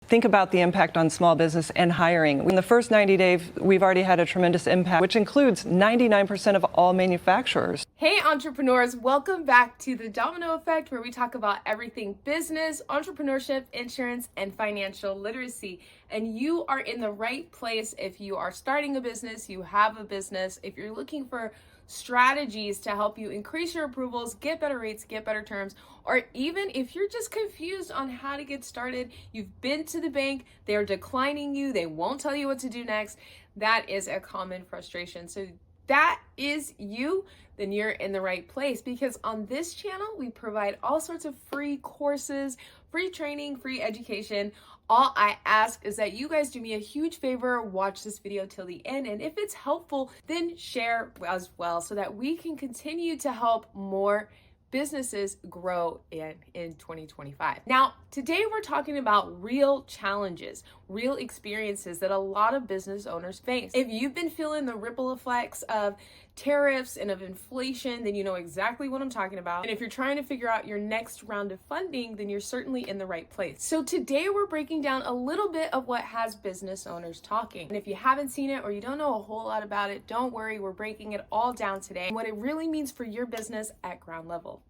think about the impact on small business and hiring. In the first 90 days, we've already had a tremendous impact, which includes 99% of all manufacturers. Hey entrepreneurs, welcome back to the Domino Effect, where we talk about everything business, entrepreneurship, insurance, and financial literacy. And you are in the right place if you are starting a business, you have a business, if you're looking for strategies to help you increase your approvals, get better rates, get better terms, or even if you're just confused on how to get started, you've been to the bank, they're declining you, they won't tell you what to do next. That is a common frustration. So that is you, then you're in the right place, because on this channel, we provide all sorts of free courses, free training, free education. All I ask is that you guys do me a huge favor, watch this video till the end, and if it's helpful, then share as well so that we can continue to help more businesses grow in 2025. Now, today we're talking about real challenges, real experiences that a lot of business owners face. If you've been feeling the ripple effects of tariffs and of inflation, then you know exactly what I'm talking about. And if you're trying to figure out your next round of funding, then you're certainly in the right place. So today we're breaking down a little bit of what has business owners talking. And if you haven't seen it or you don't know a whole lot about it, don't worry, we're breaking it all down today and what it really means for your business at ground level.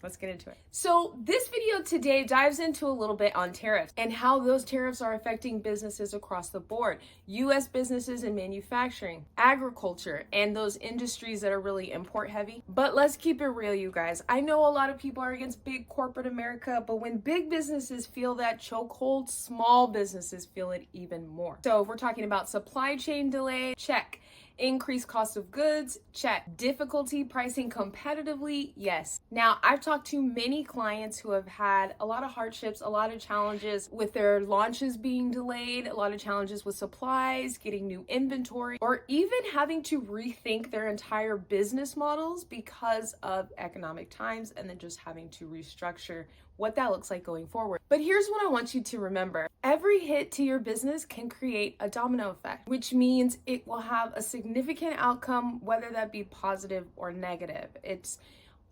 Let's get into it. So this video today dives into a little bit on tariffs and how those tariffs are affecting businesses across the board. U.S. businesses in manufacturing, agriculture, and those industries that are really import heavy. But let's keep it real, you guys. I know a lot of people are against big corporate America, but when big businesses feel that chokehold, small businesses feel it even more. So if we're talking about supply chain delay, check. Increased cost of goods, check. Difficulty pricing competitively, yes. Now, I've talked to many clients who have had a lot of hardships, a lot of challenges with their launches being delayed, a lot of challenges with supplies, getting new inventory, or even having to rethink their entire business models because of economic times, and then just having to restructure what that looks like going forward. But here's what I want you to remember. Every hit to your business can create a domino effect, which means it will have a significant outcome, whether that be positive or negative. It's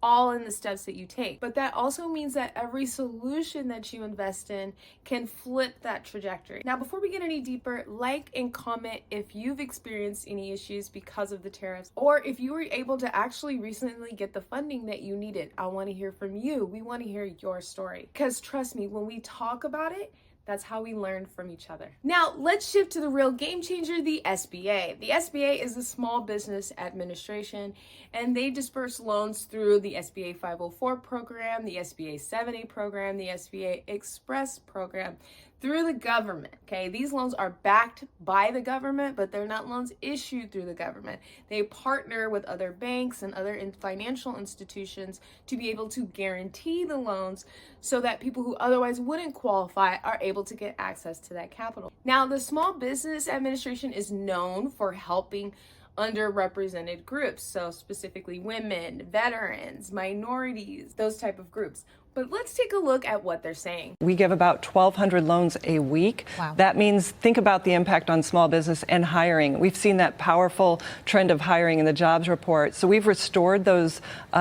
all in the steps that you take. But that also means that every solution that you invest in can flip that trajectory. Now, before we get any deeper, like and comment if you've experienced any issues because of the tariffs, or if you were able to actually recently get the funding that you needed. I want to hear from you. We want to hear your story. Because trust me, when we talk about it, that's how we learn from each other. Now, let's shift to the real game changer, the SBA. The SBA is the Small Business Administration, and they disperse loans through the SBA 504 program, the SBA 7A program, the SBA Express program, through the government, okay? These loans are backed by the government, but they're not loans issued through the government. They partner with other banks and other financial institutions to be able to guarantee the loans so that people who otherwise wouldn't qualify are able to get access to that capital. Now, the Small Business Administration is known for helping underrepresented groups, so specifically women, veterans, minorities, those type of groups. But let's take a look at what they're saying. We give about 1,200 loans a week. Wow. That means think about the impact on small business and hiring. We've seen that powerful trend of hiring in the jobs report. So we've restored those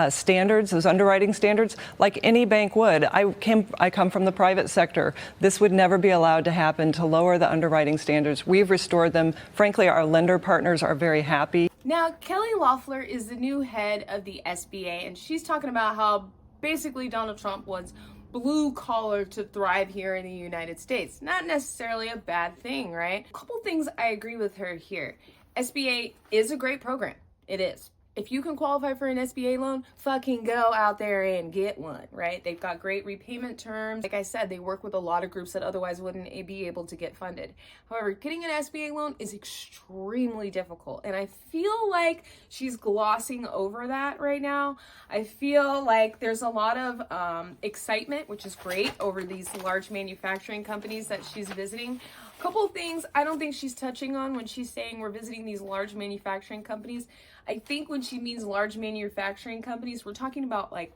standards, those underwriting standards, like any bank would. I come from the private sector. This would never be allowed to happen, to lower the underwriting standards. We've restored them. Frankly, our lender partners are very happy. Now, Kelly Loeffler is the new head of the SBA, and she's talking about how basically Donald Trump wants blue collar to thrive here in the United States. Not necessarily a bad thing, right? A couple things I agree with her here. SBA is a great program. It is. If you can qualify for an SBA loan, fucking go out there and get one, right? They've got great repayment terms. Like I said, they work with a lot of groups that otherwise wouldn't be able to get funded. However, getting an SBA loan is extremely difficult. And I feel like she's glossing over that right now. I feel like there's a lot of excitement, which is great, over these large manufacturing companies that she's visiting. A couple of things I don't think she's touching on when she's saying we're visiting these large manufacturing companies. I think when she means large manufacturing companies, we're talking about like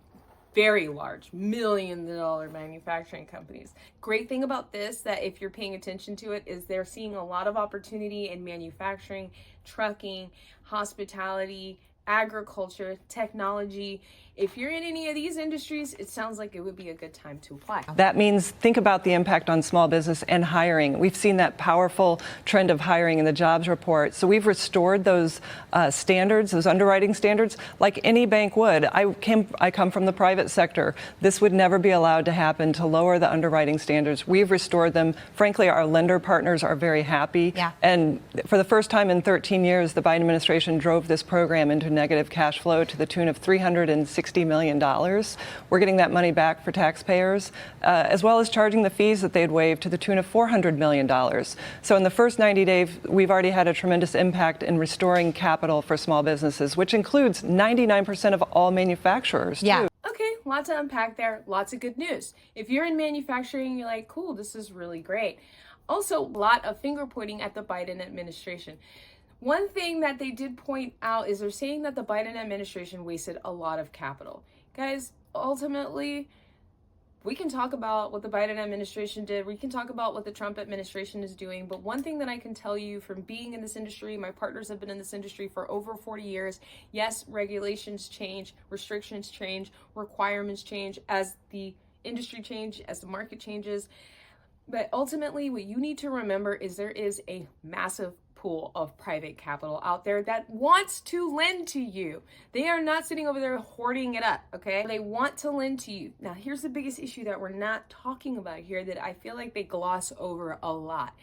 very large, million-dollar manufacturing companies. Great thing about this, that if you're paying attention to it, is they're seeing a lot of opportunity in manufacturing, trucking, hospitality, agriculture, technology. If you're in any of these industries, it sounds like it would be a good time to apply. That means think about the impact on small business and hiring. We've seen that powerful trend of hiring in the jobs report. So we've restored those standards, those underwriting standards, like any bank would. I come from the private sector. This would never be allowed to happen, to lower the underwriting standards. We've restored them. Frankly, our lender partners are very happy. Yeah. And for the first time in 13 years, the Biden administration drove this program into negative cash flow to the tune of $360 million. We're getting that money back for taxpayers, as well as charging the fees that they'd waived to the tune of $400 million. So in the first 90 days, we've already had a tremendous impact in restoring capital for small businesses, which includes 99% of all manufacturers, Yeah. too. Okay, lots to unpack there. Lots of good news. If you're in manufacturing, you're like, cool, this is really great. Also, a lot of finger pointing at the Biden administration. One thing that they did point out is they're saying that the Biden administration wasted a lot of capital. Guys, ultimately, we can talk about what the Biden administration did. We can talk about what the Trump administration is doing. But one thing that I can tell you from being in this industry, my partners have been in this industry for over 40 years. Yes, regulations change, restrictions change, requirements change as the industry changes, as the market changes. But ultimately, what you need to remember is there is a massive pool of private capital out there that wants to lend to you. They are not sitting over there hoarding it up, okay? They want to lend to you. Now, here's the biggest issue that we're not talking about here that I feel like they gloss over a lot.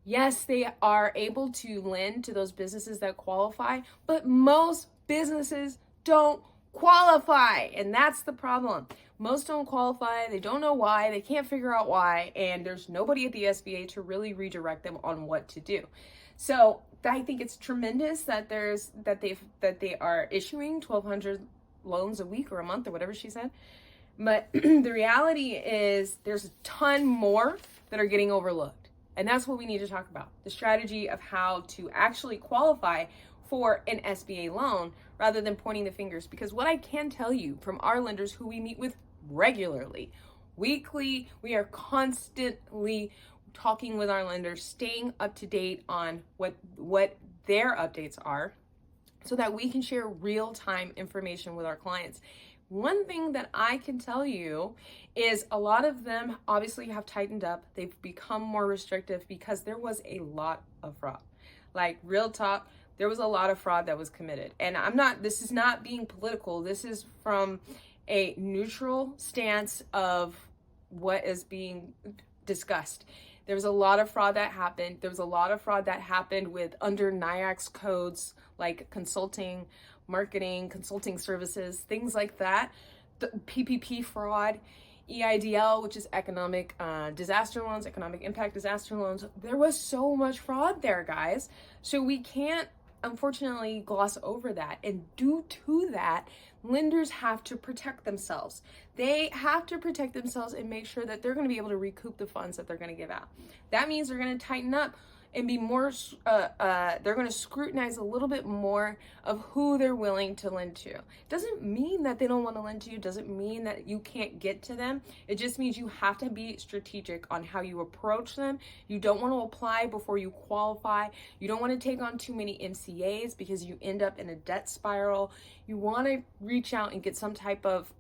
Yes, they are able to lend to those businesses that qualify, but most businesses don't qualify, and that's the problem. Most don't qualify, they don't know why, they can't figure out why, and there's nobody at the SBA to really redirect them on what to do. So I think it's tremendous that they are issuing 1,200 loans a week or a month or whatever she said. But the reality is there's a ton more that are getting overlooked. And that's what we need to talk about. The strategy of how to actually qualify for an SBA loan rather than pointing the fingers. Because what I can tell you from our lenders who we meet with regularly, weekly, we are constantly talking with our lenders, staying up to date on what their updates are so that we can share real-time information with our clients. One thing that I can tell you is a lot of them obviously have tightened up. They've become more restrictive because there was a lot of fraud. Like, real talk, there was a lot of fraud that was committed. And this is not being political. This is from a neutral stance of what is being discussed. There was a lot of fraud that happened. There was a lot of fraud that happened with under NAICS codes, like consulting, marketing, consulting services, things like that. The PPP fraud, EIDL, which is economic disaster loans, economic impact disaster loans. There was so much fraud there, guys. So we can't, unfortunately, gloss over that. And due to that, lenders have to protect themselves. They have to protect themselves and make sure that they're going to be able to recoup the funds that they're going to give out. That means they're going to tighten up and be more, they're going to scrutinize a little bit more of who they're willing to lend to. Doesn't mean that they don't want to lend to you. Doesn't mean that you can't get to them. It just means you have to be strategic on how you approach them. You don't want to apply before you qualify. You don't want to take on too many MCAs because you end up in a debt spiral. You want to reach out and get some type of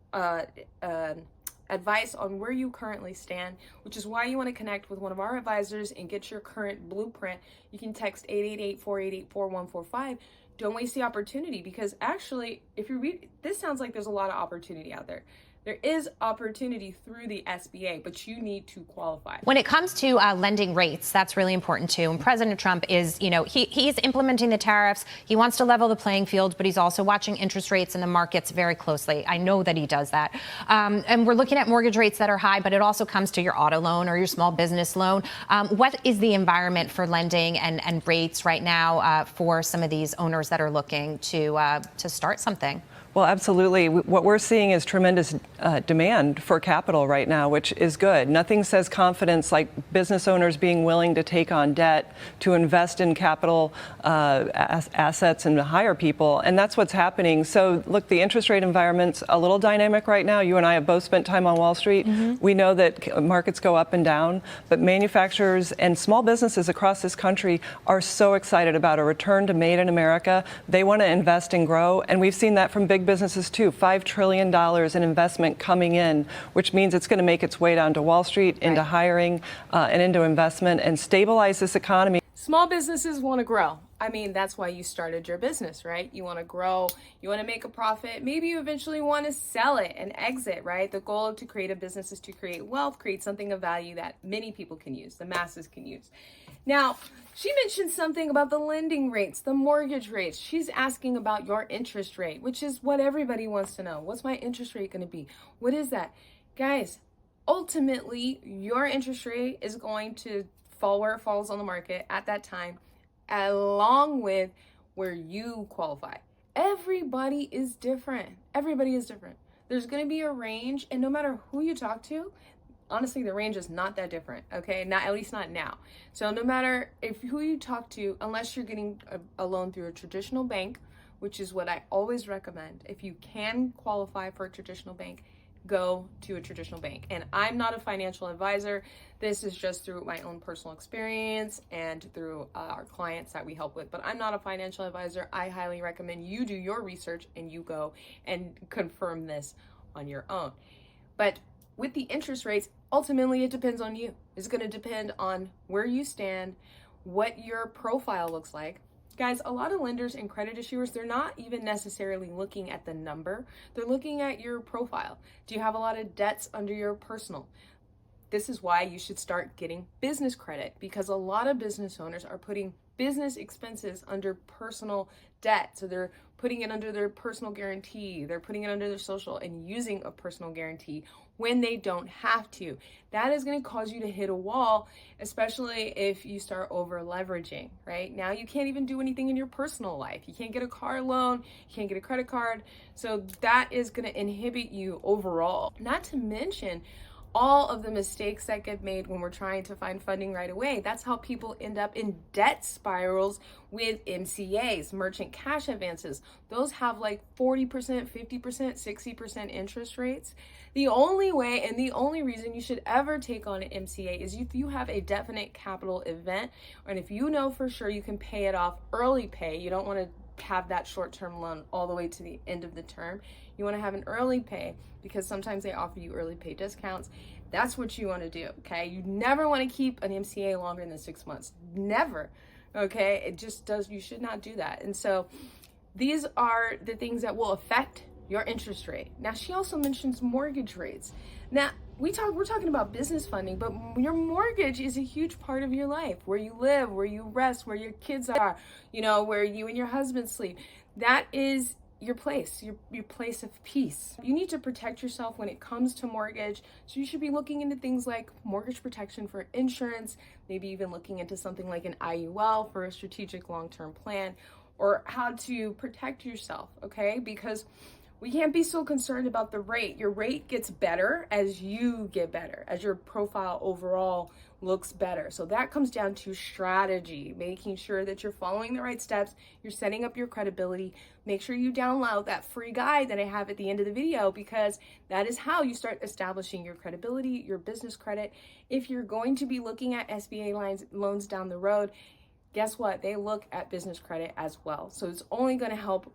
advice on where you currently stand, which is why you want to connect with one of our advisors and get your current blueprint. You can text 888-488-4145. Don't waste the opportunity, because actually, if you read, this sounds like there's a lot of opportunity out there. There is opportunity through the SBA, but you need to qualify. When it comes to lending rates, that's really important too. And President Trump is, he's implementing the tariffs. He wants to level the playing field, but he's also watching interest rates in the markets very closely. I know that he does that. And we're looking at mortgage rates that are high, but it also comes to your auto loan or your small business loan. What is the environment for lending and rates right now for some of these owners that are looking to start something? Well, absolutely. What we're seeing is tremendous demand for capital right now, which is good. Nothing says confidence like business owners being willing to take on debt to invest in capital assets and to hire people. And that's what's happening. So, look, the interest rate environment's a little dynamic right now. You and I have both spent time on Wall Street. Mm-hmm. We know that markets go up and down, but manufacturers and small businesses across this country are so excited about a return to Made in America. They want to invest and grow. And we've seen that from big big businesses too. $5 trillion in investment coming in, which means it's going to make its way down to Wall Street, into hiring, and into investment, and stabilize this economy. Small businesses want to grow. I mean, that's why you started your business, right? You want to grow, you want to make a profit. Maybe you eventually want to sell it and exit, right? The goal to create a business is to create wealth, create something of value that many people can use, the masses can use. Now, she mentioned something about the lending rates, the mortgage rates. She's asking about your interest rate, which is what everybody wants to know. What's my interest rate going to be? What is that? Guys, ultimately, your interest rate is going to fall where it falls on the market at that time, along with where you qualify. Everybody is different. Everybody is different. There's going to be a range, and no matter who you talk to, honestly, the range is not that different, okay? Not, at least not now. So no matter who you talk to, unless you're getting a loan through a traditional bank, which is what I always recommend, if you can qualify for a traditional bank, go to a traditional bank. And I'm not a financial advisor. This is just through my own personal experience and through our clients that we help with. But I'm not a financial advisor. I highly recommend you do your research and you go and confirm this on your own. But with the interest rates, ultimately it depends on you. It's going to depend on where you stand, what your profile looks like. Guys, a lot of lenders and credit issuers, they're not even necessarily looking at the number. They're looking at your profile. Do you have a lot of debts under your personal? This is why you should start getting business credit, because a lot of business owners are putting business expenses under personal debt. So they're putting it under their personal guarantee. They're putting it under their social and using a personal guarantee when they don't have to. That is going to cause you to hit a wall, especially if you start over leveraging, right? Now you can't even do anything in your personal life. You can't get a car loan, you can't get a credit card. So that is going to inhibit you overall. Not to mention all of the mistakes that get made when we're trying to find funding right away. That's how people end up in debt spirals with MCAs, merchant cash advances. Those have like 40%, 50%, 60% interest rates. The only way and the only reason you should ever take on an MCA is if you have a definite capital event, and if you know for sure you can pay it off early pay. You don't want to have that short-term loan all the way to the end of the term. You want to have an early pay because sometimes they offer you early pay discounts. That's what you want to do, okay? You never want to keep an MCA longer than 6 months. Never, okay? It just does, you should not do that. And so these are the things that will affect your interest rate. Now, she also mentions mortgage rates. Now, we're talking about business funding, but your mortgage is a huge part of your life, where you live, where you rest, where your kids are, you know, where you and your husband sleep. That is your place, your place of peace. You need to protect yourself when it comes to mortgage. So you should be looking into things like mortgage protection for insurance, maybe even looking into something like an IUL for a strategic long-term plan, or how to protect yourself, okay? Because we can't be so concerned about the rate. Your rate gets better as you get better, as your profile overall looks better. So that comes down to strategy, making sure that you're following the right steps, you're setting up your credibility. Make sure you download that free guide that I have at the end of the video, because that is how you start establishing your credibility, your business credit. If you're going to be looking at SBA loans down the road, guess what? They look at business credit as well. So it's only going to help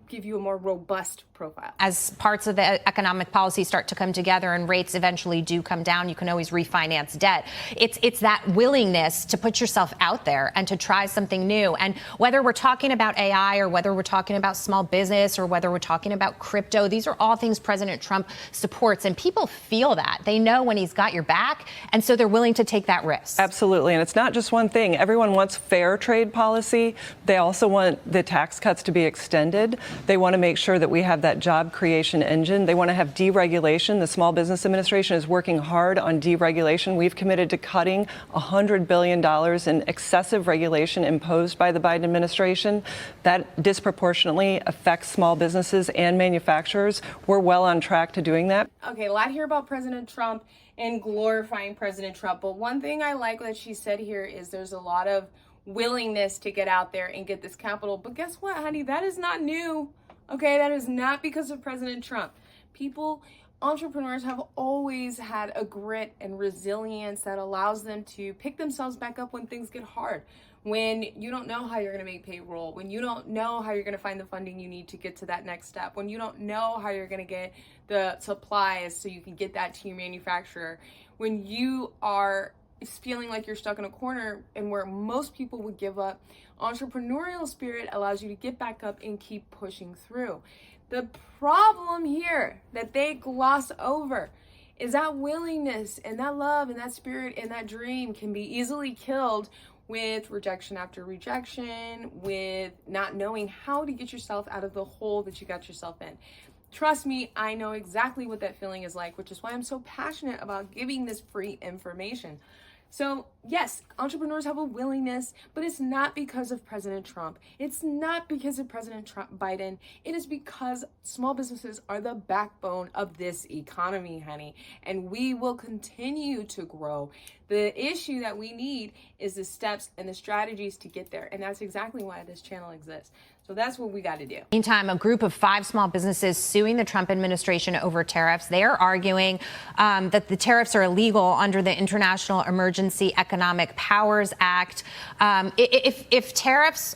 give you a more robust profile. As parts of the economic policy start to come together and rates eventually do come down, you can always refinance debt. It's that willingness to put yourself out there and to try something new. And whether we're talking about AI or whether we're talking about small business or whether we're talking about crypto, these are all things President Trump supports. And people feel that. They know when he's got your back. And so they're willing to take that risk. Absolutely. And it's not just one thing. Everyone wants fair trade policy. They also want the tax cuts to be extended. They want to make sure that we have that job creation engine. They want to have deregulation. The Small Business Administration is working hard on deregulation. We've committed to cutting $100 billion in excessive regulation imposed by the Biden administration. That disproportionately affects small businesses and manufacturers. We're well on track to doing that. Okay, a lot here about President Trump and glorifying President Trump. But one thing I like that she said here is there's a lot of willingness to get out there and get this capital. But guess what, honey? That is not new. Okay, that is not because of President Trump. People entrepreneurs have always had a grit and resilience that allows them to pick themselves back up when things get hard. When you don't know how you're going to make payroll, when you don't know how you're going to find the funding you need to get to that next step, when you don't know how you're going to get the supplies so you can get that to your manufacturer, when you are feeling like you're stuck in a corner and where most people would give up, entrepreneurial spirit allows you to get back up and keep pushing through. The problem here that they gloss over is that willingness and that love and that spirit and that dream can be easily killed with rejection after rejection, with not knowing how to get yourself out of the hole that you got yourself in. Trust me, I know exactly what that feeling is like, which is why I'm so passionate about giving this free information. So yes, entrepreneurs have a willingness, but it's not because of President Trump. It's not because of President Biden. It is because small businesses are the backbone of this economy, honey, and we will continue to grow. The issue that we need is the steps and the strategies to get there, and that's exactly why this channel exists. So that's what we got to do. Meantime, a group of 5 small businesses suing the Trump administration over tariffs. They are arguing that the tariffs are illegal under the International Emergency Economic Powers Act. If tariffs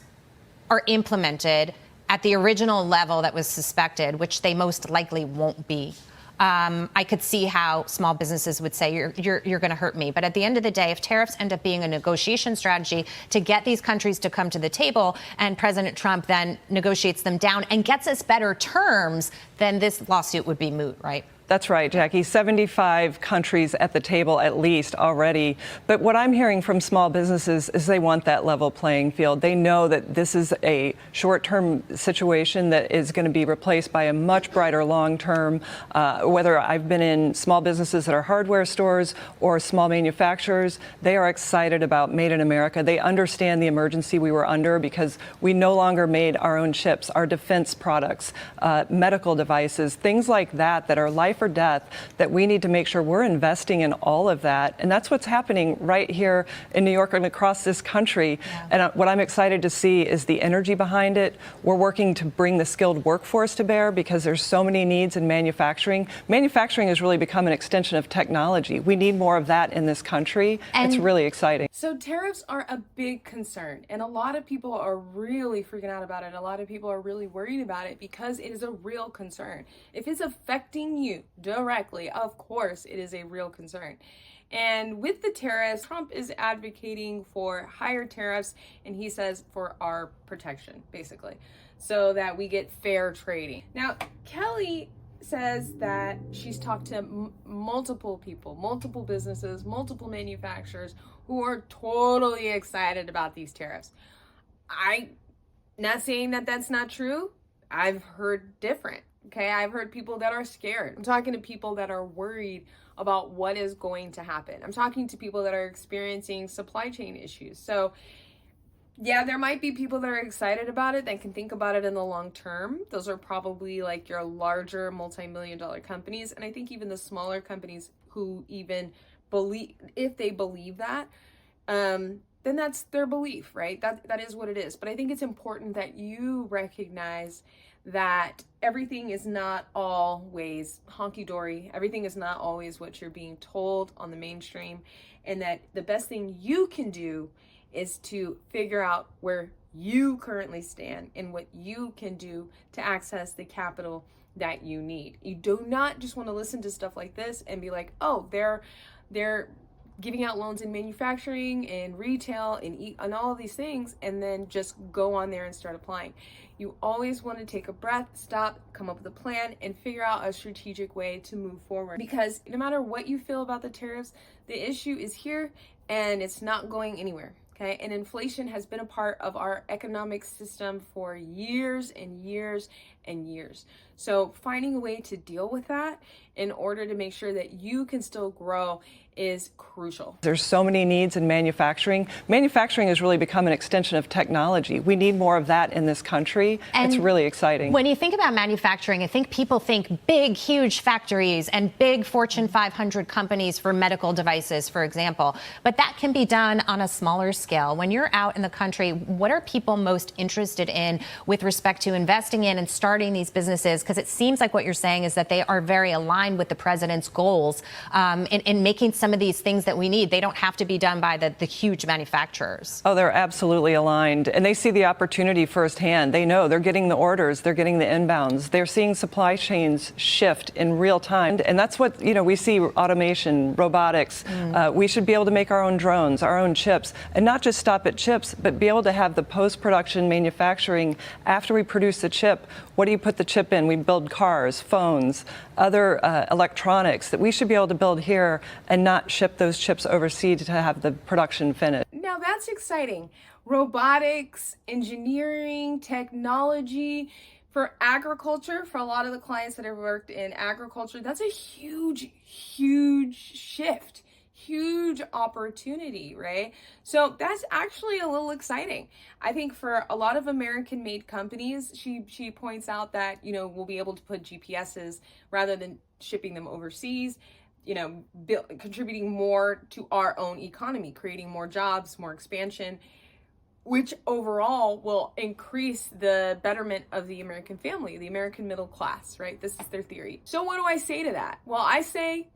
are implemented at the original level that was suspected, which they most likely won't be, I could see how small businesses would say you're going to hurt me. But at the end of the day, if tariffs end up being a negotiation strategy to get these countries to come to the table and President Trump then negotiates them down and gets us better terms, then this lawsuit would be moot, right? That's right, Jackie. 75 countries at the table at least already. But what I'm hearing from small businesses is they want that level playing field. They know that this is a short-term situation that is going to be replaced by a much brighter long-term. Whether I've been in small businesses that are hardware stores or small manufacturers, they are excited about Made in America. They understand the emergency we were under because we no longer made our own chips, our defense products, medical devices, things like that that are life or death, that we need to make sure we're investing in all of that. And that's what's happening right here in New York and across this country. Yeah. And what I'm excited to see is the energy behind it. We're working to bring the skilled workforce to bear because there's so many needs in manufacturing. Manufacturing has really become an extension of technology. We need more of that in this country. It's really exciting. So tariffs are a big concern, and a lot of people are really freaking out about it. A lot of people are really worried about it because it is a real concern. If it's affecting you directly, of course, it is a real concern. And with the tariffs, Trump is advocating for higher tariffs, and he says for our protection, basically, so that we get fair trading. Now, Kelly says that she's talked to multiple people, multiple businesses, multiple manufacturers who are totally excited about these tariffs. I'm not saying that that's not true. I've heard different. Okay, I've heard people that are scared. I'm talking to people that are worried about what is going to happen. I'm talking to people that are experiencing supply chain issues. So yeah, there might be people that are excited about it that can think about it in the long term. Those are probably like your larger multi-million-dollar companies. And I think even the smaller companies who even believe, if they believe that, then that's their belief, right? That is what it is. But I think it's important that you recognize that everything is not always honky-dory. Everything is not always what you're being told on the mainstream. And that the best thing you can do is to figure out where you currently stand and what you can do to access the capital that you need. You do not just want to listen to stuff like this and be like, oh, they're giving out loans in manufacturing and retail and all of these things, and then just go on there and start applying. You always want to take a breath, stop, come up with a plan, and figure out a strategic way to move forward. Because no matter what you feel about the tariffs, the issue is here and it's not going anywhere. Okay, and inflation has been a part of our economic system for years and years and years. So finding a way to deal with that in order to make sure that you can still grow is crucial. There's so many needs in manufacturing. Manufacturing has really become an extension of technology. We need more of that in this country. And it's really exciting. When you think about manufacturing, I think people think big, huge factories and big Fortune 500 companies for medical devices, for example. But that can be done on a smaller scale. When you're out in the country, what are people most interested in with respect to investing in and starting these businesses? Because it seems like what you're saying is that they are very aligned aligned with the president's goals in making some of these things that we need. They don't have to be done by the huge manufacturers. Oh, they're absolutely aligned. And they see the opportunity firsthand. They know they're getting the orders, they're getting the inbounds. They're seeing supply chains shift in real time. And that's what, we see automation, robotics. We should be able to make our own drones, our own chips, and not just stop at chips, but be able to have the post-production manufacturing after we produce the chip. What do you put the chip in? We build cars, phones, other electronics that we should be able to build here and not ship those chips overseas to have the production finished. Now that's exciting. Robotics, engineering, technology. For agriculture, for a lot of the clients that have worked in agriculture, that's a huge, huge shift. Huge opportunity, right? So that's actually a little exciting. I think for a lot of American-made companies, she points out that, we'll be able to put GPSs rather than shipping them overseas, contributing more to our own economy, creating more jobs, more expansion, which overall will increase the betterment of the American family, the American middle class, right? This is their theory. So what do I say to that? Well, I say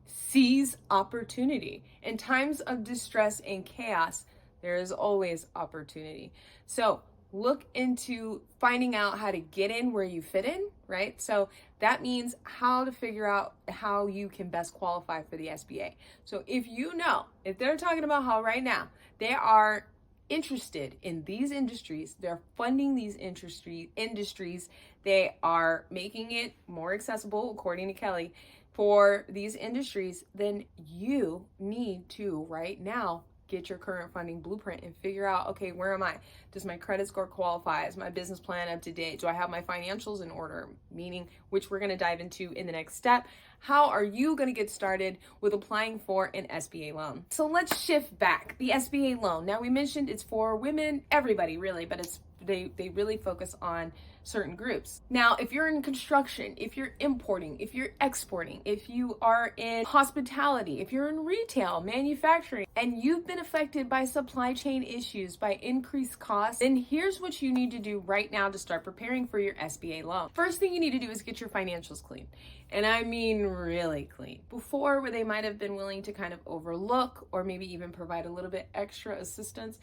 seize opportunity. In times of distress and chaos, there is always opportunity. So look into finding out how to get in where you fit in, right? So that means how to figure out how you can best qualify for the SBA. So if they're talking about how right now they are interested in these industries, they're funding these industries, they are making it more accessible, according to Kelly, for these industries, then you need to right now get your current funding blueprint and figure out, okay, where am I? Does my credit score qualify? Is my business plan up to date? Do I have my financials in order? Meaning, which we're going to dive into in the next step. How are you going to get started with applying for an SBA loan? So let's shift back. The SBA loan. Now we mentioned it's for women, everybody really, but they really focus on certain groups. Now, if you're in construction, if you're importing, if you're exporting, if you are in hospitality, if you're in retail, manufacturing, and you've been affected by supply chain issues, by increased costs, then here's what you need to do right now to start preparing for your SBA loan. First thing you need to do is get your financials clean. And I mean really clean. Before, where they might have been willing to kind of overlook or maybe even provide a little bit extra assistance,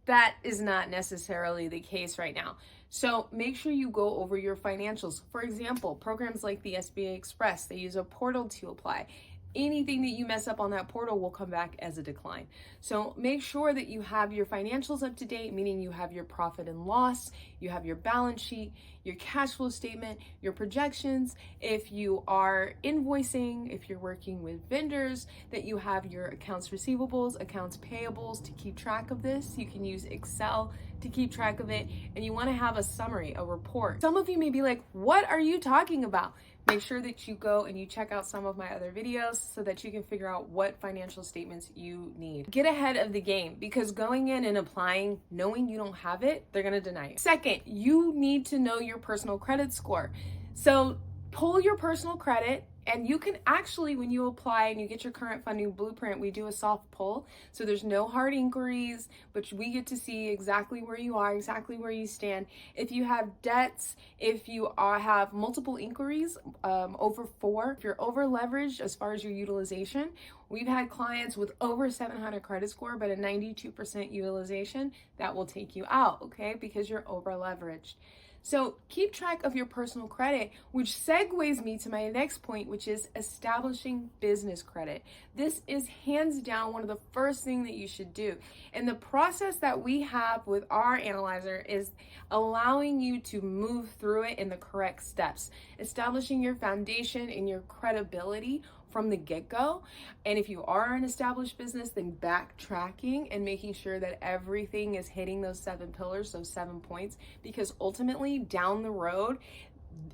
that is not necessarily the case right now. So make sure you go over your financials. For example, programs like the SBA Express, they use a portal to apply. Anything that you mess up on that portal will come back as a decline. So make sure that you have your financials up to date, meaning you have your profit and loss, you have your balance sheet, your cash flow statement, your projections. If you are invoicing, if you're working with vendors, that you have your accounts receivables, accounts payables to keep track of this. You can use Excel to keep track of it, and you want to have a summary, a report. Some of you may be like, what are you talking about? Make sure that you go and you check out some of my other videos so that you can figure out what financial statements you need. Get ahead of the game, because going in and applying, knowing you don't have it, they're gonna deny you. Second, you need to know your personal credit score. So pull your personal credit, and you can actually, when you apply and you get your current funding blueprint, we do a soft pull. So there's no hard inquiries, but we get to see exactly where you are, exactly where you stand. If you have debts, if you have multiple inquiries, over 4, if you're over leveraged as far as your utilization, we've had clients with over 700 credit score, but a 92% utilization, that will take you out, okay? Because you're over leveraged. So keep track of your personal credit, which segues me to my next point, which is establishing business credit. This is hands down one of the first things that you should do. And the process that we have with our analyzer is allowing you to move through it in the correct steps, establishing your foundation and your credibility from the get-go. And if you are an established business, then backtracking and making sure that everything is hitting those 7 pillars, those 7 points, because ultimately down the road,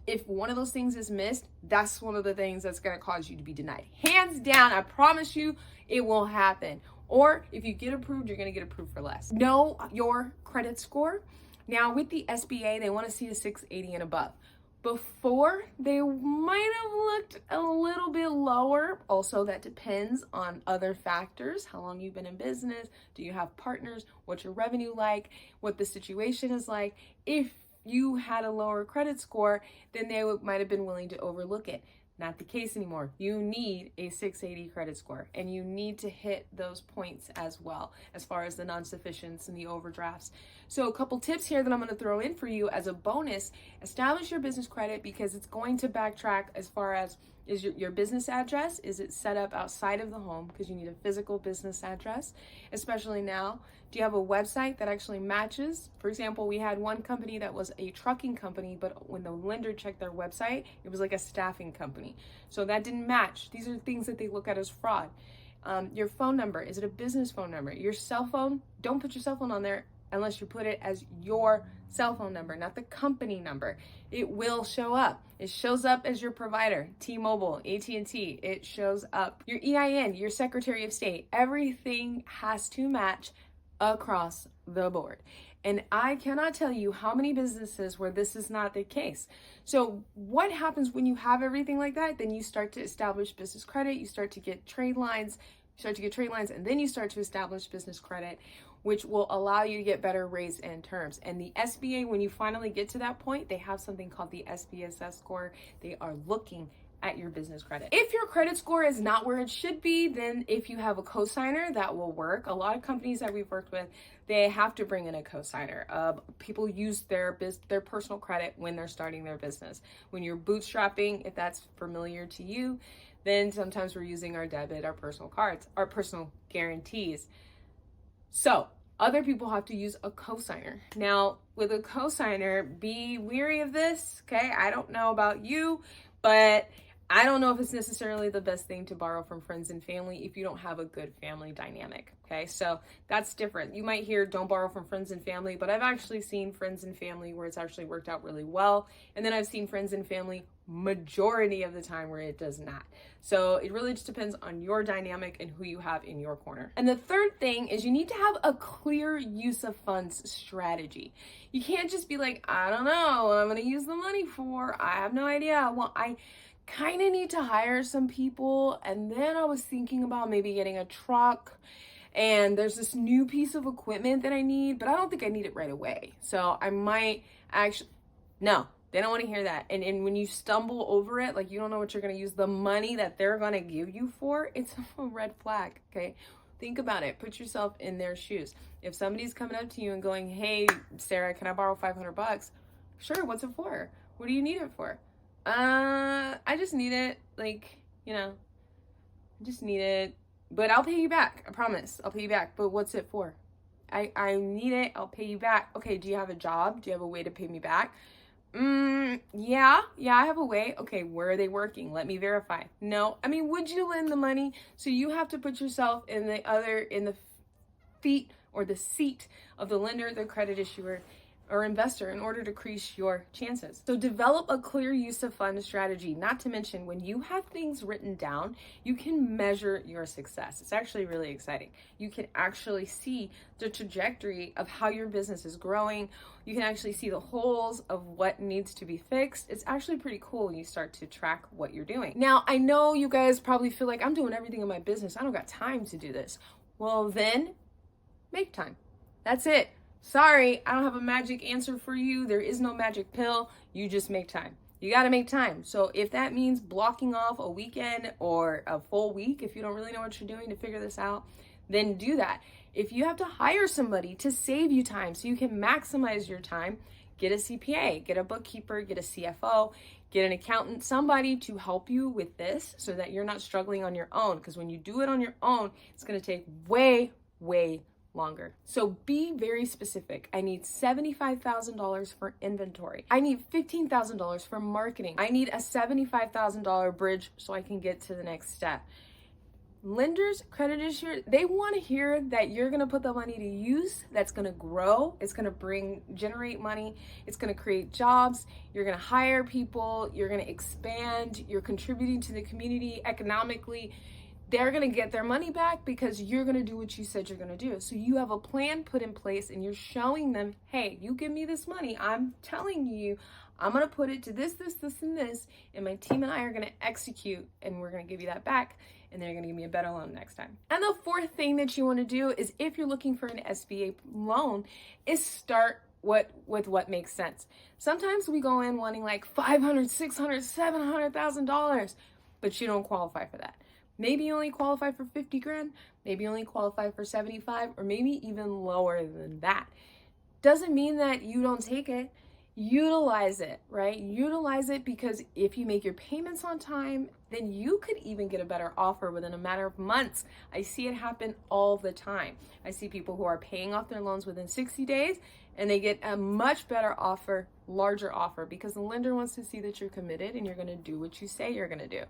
if one of those things is missed, that's one of the things that's going to cause you to be denied. Hands down, I promise you it will happen. Or if you get approved, you're going to get approved for less. Know your credit score. Now with the SBA, they want to see a 680 and above. Before, they might have looked a little bit lower. Also, that depends on other factors. How long you've been in business? Do you have partners? What's your revenue like? What the situation is like? If you had a lower credit score, then they might have been willing to overlook it. Not the case anymore. You need a 680 credit score, and you need to hit those points as well, as far as the non-sufficients and the overdrafts. So a couple tips here that I'm going to throw in for you as a bonus: establish your business credit, because it's going to backtrack as far as, is your business address, is it set up outside of the home, because you need a physical business address, especially now. Do you have a website that actually matches? For example, we had one company that was a trucking company, but when the lender checked their website, it was like a staffing company. So that didn't match. These are things that they look at as fraud. Your phone number, is it a business phone number? Your cell phone, don't put your cell phone on there unless you put it as your cell phone number, not the company number. It will show up. It shows up as your provider, T-Mobile, AT&T. It shows up. Your EIN, your Secretary of State, everything has to match across the board. And I cannot tell you how many businesses where this is not the case. So what happens when you have everything like that? Then you start to establish business credit, you start to get trade lines, and then you start to establish business credit, which will allow you to get better rates and terms. And the SBA, when you finally get to that point, they have something called the SBSS score. They are looking at your business credit. If your credit score is not where it should be, then if you have a cosigner, that will work. A lot of companies that we've worked with, they have to bring in a cosigner. People use their personal credit when they're starting their business. When you're bootstrapping, if that's familiar to you, then sometimes we're using our debit, our personal cards, our personal guarantees. So other people have to use a cosigner. Now, with a cosigner, be wary of this, okay? I don't know about you, but I don't know if it's necessarily the best thing to borrow from friends and family if you don't have a good family dynamic, okay? So that's different. You might hear don't borrow from friends and family, but I've actually seen friends and family where it's actually worked out really well. And then I've seen friends and family majority of the time where it does not. So it really just depends on your dynamic and who you have in your corner. And the third thing is you need to have a clear use of funds strategy. You can't just be like, I don't know what I'm going to use the money for. I have no idea. Well, I kind of need to hire some people, and then I was thinking about maybe getting a truck, and there's this new piece of equipment that I need, but I don't think I need it right away. So I might actually, no, they don't want to hear that. And when you stumble over it, like you don't know what you're going to use the money that they're going to give you for, it's a red flag, okay? Think about it. Put yourself in their shoes. If somebody's coming up to you and going, hey, Sarah, can I borrow $500? Sure, what's it for? What do you need it for? I just need it, like, you know, I just need it, but I'll pay you back. I promise. I'll pay you back. But what's it for? I need it. I'll pay you back. Okay. Do you have a job? Do you have a way to pay me back? Yeah, I have a way. Okay. Where are they working? Let me verify. No. I mean, would you lend the money? So you have to put yourself in the feet or the seat of the lender, the credit issuer, or investor in order to increase your chances. So develop a clear use of funds strategy. Not to mention, when you have things written down, you can measure your success. It's actually really exciting. You can actually see the trajectory of how your business is growing. You can actually see the holes of what needs to be fixed. It's actually pretty cool when you start to track what you're doing. Now, I know you guys probably feel like I'm doing everything in my business. I don't got time to do this. Well, then make time. That's it. Sorry, I don't have a magic answer for you. There is no magic pill. You just make time. You got to make time. So if that means blocking off a weekend or a full week, if you don't really know what you're doing to figure this out, then do that. If you have to hire somebody to save you time so you can maximize your time, get a CPA, get a bookkeeper, get a CFO, get an accountant, somebody to help you with this so that you're not struggling on your own. Because when you do it on your own, it's going to take way longer. So be very specific. I need $75,000 for inventory. I need $15,000 for marketing. I need a $75,000 bridge so I can get to the next step. Lenders, credit issuers, they want to hear that you're going to put the money to use, that's going to grow, it's going to generate money, it's going to create jobs, you're going to hire people, you're going to expand, you're contributing to the community economically. They're going to get their money back because you're going to do what you said you're going to do. So you have a plan put in place and you're showing them, hey, you give me this money. I'm telling you, I'm going to put it to this, and this, and my team and I are going to execute, and we're going to give you that back, and they're going to give me a better loan next time. And the fourth thing that you want to do is, if you're looking for an SBA loan, is start with what makes sense. Sometimes we go in wanting like $500,000, $600,000, $700,000, but you don't qualify for that. Maybe you only qualify for 50 grand, maybe you only qualify for 75, or maybe even lower than that. Doesn't mean that you don't take it. Utilize it, right? Utilize it, because if you make your payments on time, then you could even get a better offer within a matter of months. I see it happen all the time. I see people who are paying off their loans within 60 days and they get a much better offer, larger offer, because the lender wants to see that you're committed and you're going to do what you say you're going to do.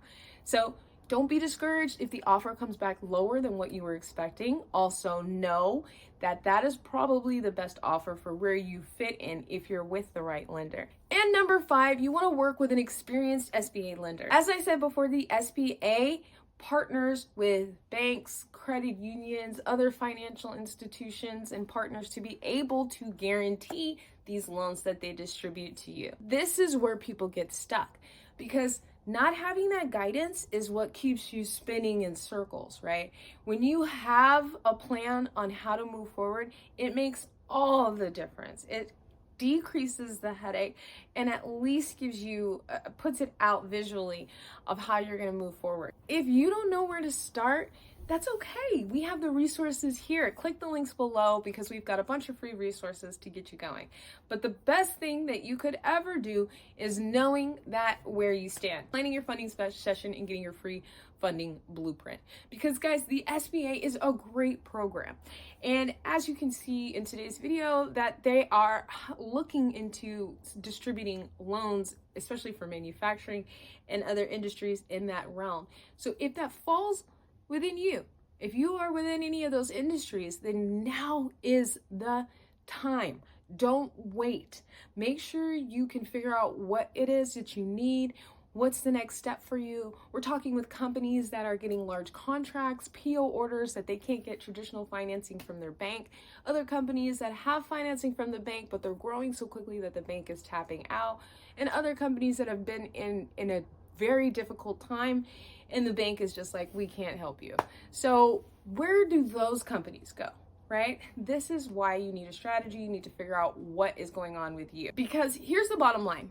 So don't be discouraged if the offer comes back lower than what you were expecting. Also know that that is probably the best offer for where you fit in if you're with the right lender. And number 5, you want to work with an experienced SBA lender. As I said before, the SBA partners with banks, credit unions, other financial institutions, and partners to be able to guarantee these loans that they distribute to you. This is where people get stuck, because not having that guidance is what keeps you spinning in circles, right? When you have a plan on how to move forward, it makes all the difference. It decreases the headache and at least gives you, puts it out visually of how you're going to move forward. If you don't know where to start, that's okay. We have the resources here. Click the links below, because we've got a bunch of free resources to get you going. But the best thing that you could ever do is knowing that where you stand, planning your funding session and getting your free funding blueprint. Because guys, the SBA is a great program. And as you can see in today's video, that they are looking into distributing loans, especially for manufacturing and other industries in that realm. So if that falls within you, if you are within any of those industries, then now is the time. Don't wait. Make sure you can figure out what it is that you need. What's the next step for you? We're talking with companies that are getting large contracts, PO orders that they can't get traditional financing from their bank. Other companies that have financing from the bank, but they're growing so quickly that the bank is tapping out. And other companies that have been in a very difficult time, and the bank is just like, we can't help you. So where do those companies go, right? This is why you need a strategy. You need to figure out what is going on with you. Because here's the bottom line.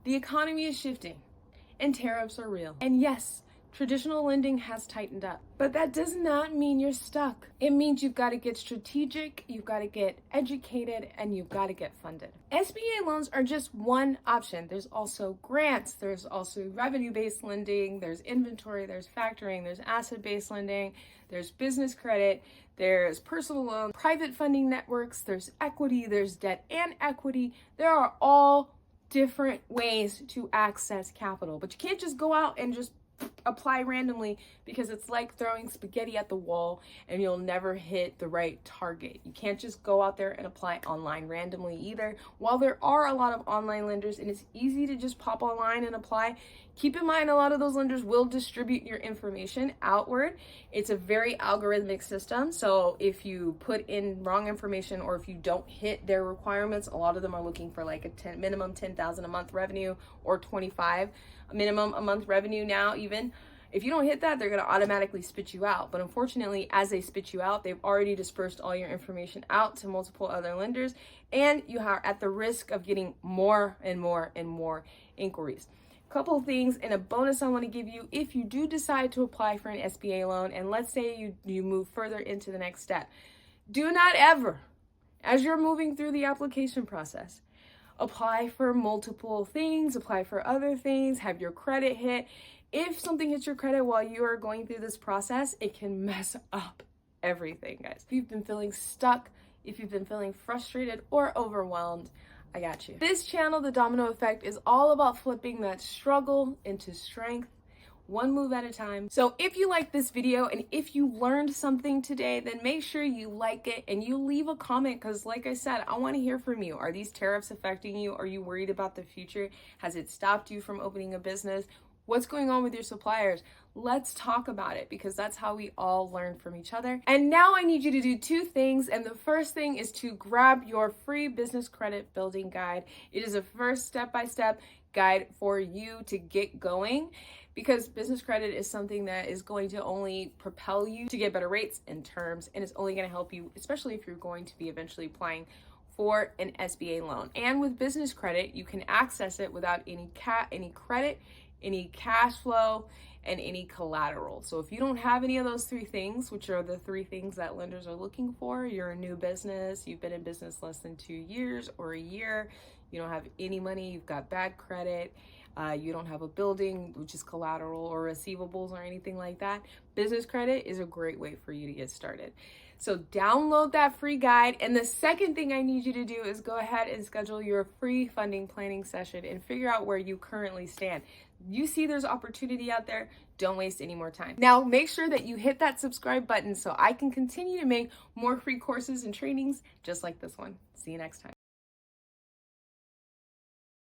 The economy is shifting and tariffs are real. And yes, traditional lending has tightened up, but that does not mean you're stuck. It means you've got to get strategic, you've got to get educated, and you've got to get funded. SBA loans are just one option. There's also grants, there's also revenue-based lending, there's inventory, there's factoring, there's asset-based lending, there's business credit, there's personal loan, private funding networks, there's equity, there's debt and equity. There are all different ways to access capital, but you can't just go out and just apply randomly, because it's like throwing spaghetti at the wall and you'll never hit the right target. You can't just go out there and apply online randomly either. While there are a lot of online lenders and it's easy to just pop online and apply, keep in mind a lot of those lenders will distribute your information outward. It's a very algorithmic system, so if you put in wrong information or if you don't hit their requirements, a lot of them are looking for like a minimum 10,000 a month revenue or 25 minimum a month revenue now. Even if you don't hit that, they're going to automatically spit you out. But unfortunately, as they spit you out, they've already dispersed all your information out to multiple other lenders, and you are at the risk of getting more and more and more inquiries. Couple of things and a bonus I want to give you if you do decide to apply for an SBA loan, and let's say you move further into the next step. Do not ever, as you're moving through the application process, apply for multiple things, apply for other things, have your credit hit. If something hits your credit while you are going through this process, it can mess up everything, guys. If you've been feeling stuck, if you've been feeling frustrated or overwhelmed, I got you. This channel, The Domino Effect, is all about flipping that struggle into strength, one move at a time. So if you like this video and if you learned something today, then make sure you like it and you leave a comment, because like I said, I want to hear from you. Are these tariffs affecting you? Are you worried about the future? Has it stopped you from opening a business? What's going on with your suppliers? Let's talk about it, because that's how we all learn from each other. And now I need you to do 2 things. And the first thing is to grab your free business credit building guide. It is a first step-by-step guide for you to get going, because business credit is something that is going to only propel you to get better rates and terms, and it's only going to help you, especially if you're going to be eventually applying for an SBA loan. And with business credit, you can access it without any credit, any cash flow, and any collateral. So if you don't have any of those three things, which are the three things that lenders are looking for, you're a new business, you've been in business less than 2 years or a year, you don't have any money, you've got bad credit, you don't have a building, which is collateral or receivables or anything like that, business credit is a great way for you to get started. So download that free guide. And the second thing I need you to do is go ahead and schedule your free funding planning session and figure out where you currently stand. You see there's opportunity out there, don't waste any more time. Now make sure that you hit that subscribe button so I can continue to make more free courses and trainings just like this one. See you next time.